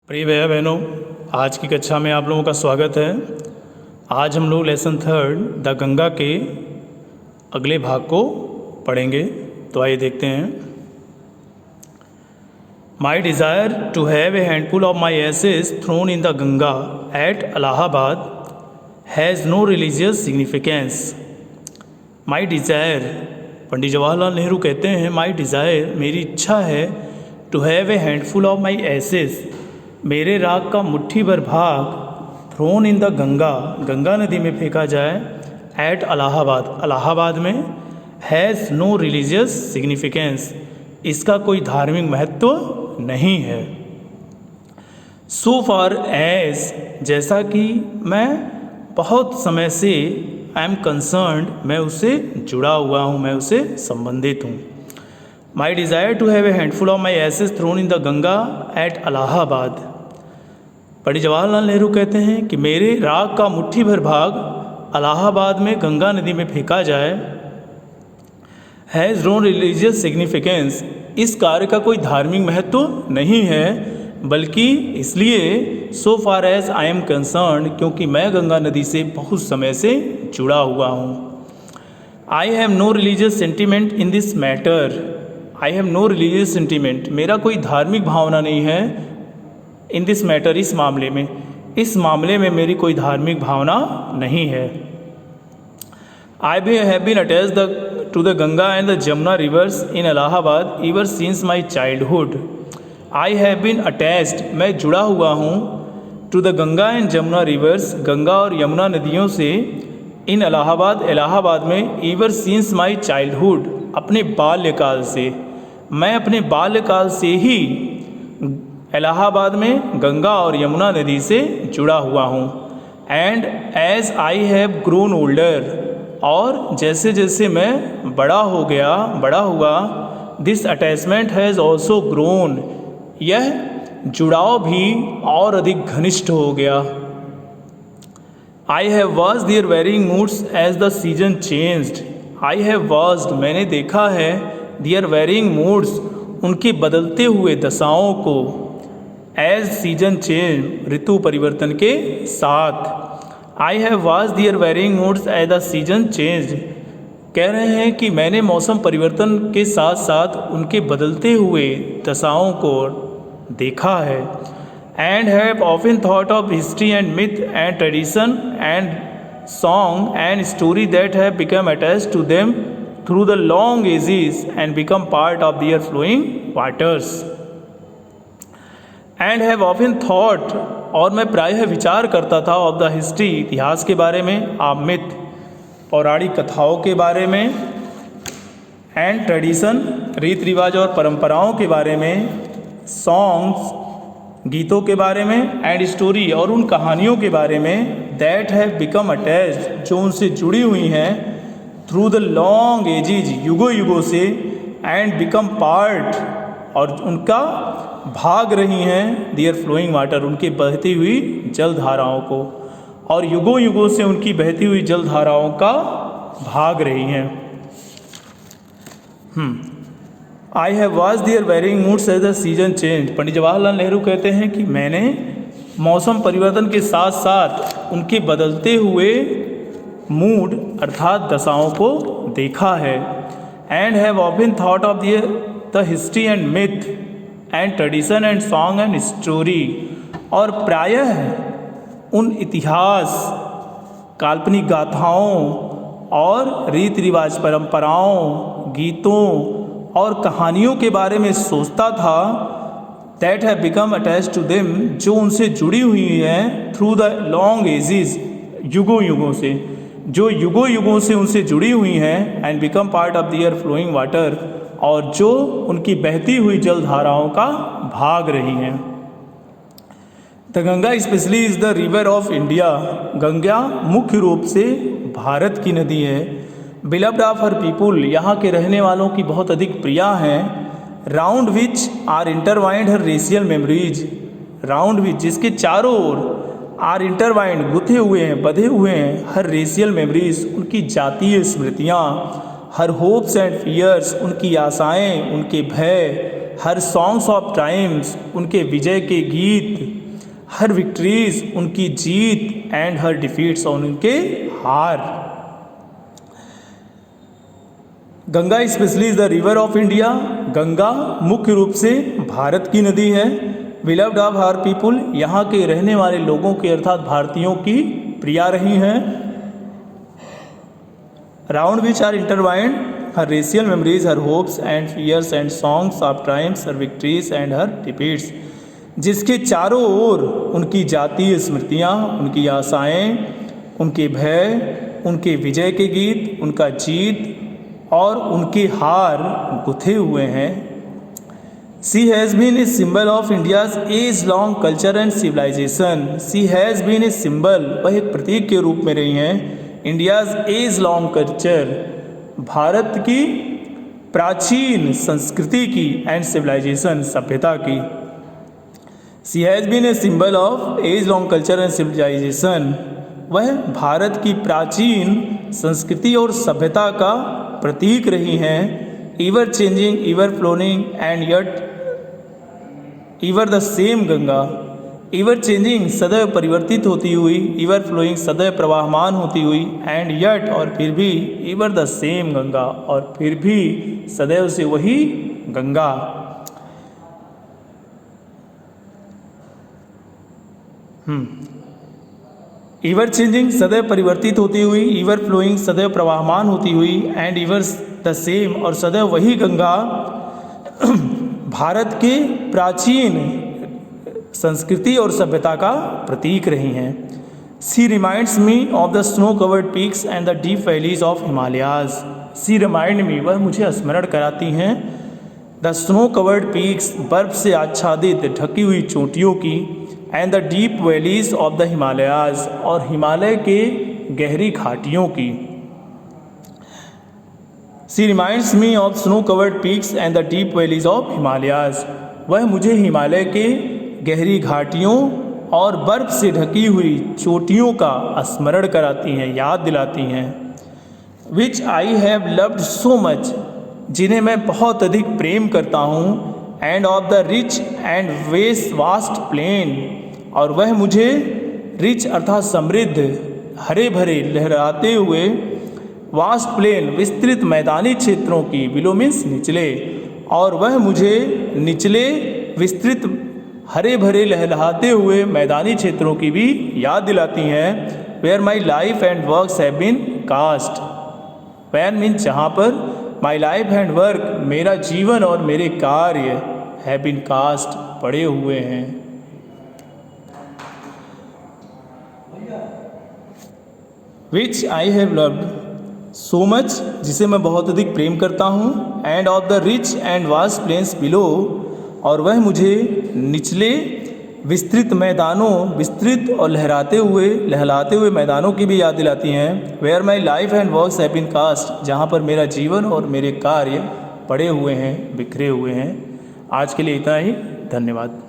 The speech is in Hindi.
प्रिय भैया बहनों, आज की कक्षा में आप लोगों का स्वागत है। आज हम लोग लेसन 3 द गंगा के अगले भाग को पढ़ेंगे। तो आइए देखते हैं। My desire to have a handful of my ashes thrown in the Ganga at Allahabad has no religious significance. My desire, Pandit Jawaharlal Nehru कहते हैं, माई डिज़ायर, मेरी इच्छा है, to have a handful of my ashes, मेरे राग का मुट्ठी भर भाग, thrown in the Ganga, Ganga नदी में फेंका जाए, एट इलाहाबाद, इलाहाबाद में, हैज़ नो रिलीजियस सिग्निफिकेंस, इसका कोई धार्मिक महत्व नहीं है। सो फार एज, जैसा कि मैं बहुत समय से, आई एम कंसर्न्ड, मैं उससे जुड़ा हुआ हूँ, मैं उससे संबंधित हूँ। My desire to have a handful of my ashes thrown in the Ganga at Allahabad. Pandit Jawaharlal Nehru कहते हैं कि मेरे राग का मुट्ठी भर भाग इलाहाबाद में गंगा नदी में फेंका जाए, हैज़ नो रिलीजियस सिग्निफिकेंस, इस कार्य का कोई धार्मिक महत्व नहीं है, बल्कि इसलिए so far as I am concerned, क्योंकि मैं गंगा नदी से बहुत समय से जुड़ा हुआ हूँ। I have no religious sentiment in this matter, I have no religious sentiment, मेरा कोई धार्मिक भावना नहीं है, इन दिस मैटर, इस मामले में, इस मामले में मेरी कोई धार्मिक भावना नहीं है। I have been attach to the Ganga and the Jamuna rivers in Allahabad ever since my childhood. I have been attached, मैं जुड़ा हुआ हूँ, to the Ganga and Jamuna rivers, Ganga और यमुना नदियों से, इन इलाहाबाद, इलाहाबाद में, एवर सिंस माई चाइल्डहुड, अपने बाल्यकाल से, मैं अपने बाल्यकाल से ही इलाहाबाद में गंगा और यमुना नदी से जुड़ा हुआ हूँ। And as I have grown older, और जैसे जैसे मैं बड़ा हुआ, this attachment has also grown, यह जुड़ाव भी और अधिक घनिष्ठ हो गया। I have watched their varying moods as the season changed, I have watched, मैंने देखा है, देयर वेरिंग मूड्स, उनके बदलते हुए दशाओं को, एज सीजन चेंज, ऋतु परिवर्तन के साथ। I have watched their varying moods as the season change, कह रहे हैं कि मैंने मौसम परिवर्तन के साथ साथ उनके बदलते हुए दशाओं को देखा है। And have often thought of history and myth and tradition and song and story that have become attached to them through the long ages and become part of their flowing waters. And have often thought, और मैं प्रायः विचार करता था, ऑफ द हिस्ट्री, इतिहास के बारे में, ऑफ मिथ, पौराणिक कथाओं के बारे में, एंड ट्रेडिशन, रीति रिवाज और परंपराओं के बारे में, सॉन्ग्स, गीतों के बारे में, एंड स्टोरी, और उन कहानियों के बारे में, दैट हैव बिकम अटैच्ड, जो उनसे जुड़ी हुई हैं, थ्रू द लॉन्ग एजेज, युगों युगों से, एंड बिकम पार्ट, और उनका भाग रही हैं, दियर फ्लोइंग वाटर, उनकी बहती हुई जल धाराओं को, और युगों युगों से उनकी बहती हुई जल धाराओं का भाग रही हैं। I have watched their varying moods as the season change. Pandit Jawaharlal Nehru कहते हैं कि मैंने मौसम परिवर्तन के साथ साथ उनके बदलते हुए मूड अर्थात दशाओं को देखा है। And have often thought of the history and myth and tradition and song and story, और प्रायः उन इतिहास, काल्पनिक गाथाओं और रीति रिवाज, परंपराओं, गीतों और कहानियों के बारे में सोचता था, that have become attached to them, जो उनसे जुड़ी हुई हैं, थ्रू द लॉन्ग एजेस, युगों युगों से, जो युगों युगों से उनसे जुड़ी हुई हैं, and become part of their flowing water, और जो उनकी बहती हुई जल धाराओं का भाग रही हैं। The Ganga specially is the river of India, Ganga मुख्य रूप से भारत की नदी है। बिलव्ड ऑफ हर पीपुल, यहाँ के रहने वालों की बहुत अधिक प्रिया हैं। Round which are intertwined her racial memories, round which, जिसके चारों ओर, आर इंटरवाइंड, गुथे हुए हैं, बधे हुए हैं, हर रेशियल मेमोरीज, उनकी जातीय स्मृतियाँ, हर होप्स एंड फियर्स, उनकी आशाएं, उनके भय, हर सॉन्ग्स ऑफ टाइम्स, उनके विजय के गीत, हर विक्ट्रीज उनकी जीत, एंड हर डिफीट्स और उनके हार। Ganga specially is the river of India, Ganga मुख्य रूप से भारत की नदी है। बिलव्ड ऑफ हर पीपुल, यहाँ के रहने वाले लोगों की अर्थात भारतीयों की प्रिया रही हैं। Round which are intertwined her racial memories, her hopes and fears and songs of triumphs, her victories and her defeats, जिसके चारों ओर उनकी जातीय स्मृतियाँ, उनकी आशाएं, उनके भय, उनके विजय के गीत, उनका जीत और उनके हार गुथे हुए हैं। She has been a symbol of India's age long culture and civilization. She has been a symbol, वह एक प्रतीक के रूप में रही हैं। India's age long culture, Bharat की प्राचीन संस्कृति की, एंड सिविलाइजेशन सभ्यता की। She has been a symbol of age long culture and civilization, वह भारत की प्राचीन संस्कृति और सभ्यता का प्रतीक रही हैं। Ever changing, ever flowing and yet ever the same Ganga. Ever changing, सदैव परिवर्तित होती हुई, ईवर फ्लोइंग, सदैव प्रवाहमान होती हुई, एंड यट और फिर भी, ईवर द सेम गंगा और फिर भी सदैव से वही गंगा। ईवर चेंजिंग, सदैव परिवर्तित होती हुई, ईवर फ्लोइंग, सदैव प्रवाहमान होती हुई, एंड ईवर द सेम और सदैव वही गंगा भारत के प्राचीन संस्कृति और सभ्यता का प्रतीक रही हैं। She reminds me of the snow covered peaks and the deep valleys of Himalayas. She remind me, वह मुझे स्मरण कराती हैं, द स्नो कवर्ड पीक्स, बर्फ से आच्छादित ढकी हुई चोटियों की, and the deep valleys of the Himalayas, और हिमालय के गहरी घाटियों की। She reminds me of snow covered peaks and the deep valleys of Himalayas, वह मुझे हिमालय के गहरी घाटियों और बर्फ से ढकी हुई चोटियों का स्मरण कराती हैं, याद दिलाती हैं। Which I have loved so much, जिन्हें मैं बहुत अधिक प्रेम करता हूँ। And of the rich and vast plain, और वह मुझे रिच अर्थात समृद्ध, हरे भरे लहराते हुए, वास्ट प्लेन विस्तृत मैदानी क्षेत्रों की, बिलो मीन्स निचले, और वह मुझे निचले विस्तृत हरे भरे लहलहाते हुए मैदानी क्षेत्रों की भी याद दिलाती हैं। Where my life and works have been cast, where means जहाँ पर, माई लाइफ एंड वर्क, मेरा जीवन और मेरे कार्य, हैव बीन कास्ट, पड़े हुए हैं। Which I have loved so much, जिसे मैं बहुत अधिक प्रेम करता हूँ। And of the rich and vast plains below, और वह मुझे निचले विस्तृत मैदानों, विस्तृत और लहराते हुए मैदानों की भी याद दिलाती हैं। Where my life and works have been cast, जहाँ पर मेरा जीवन और मेरे कार्य पड़े हुए हैं, बिखरे हुए हैं। आज के लिए इतना ही, धन्यवाद।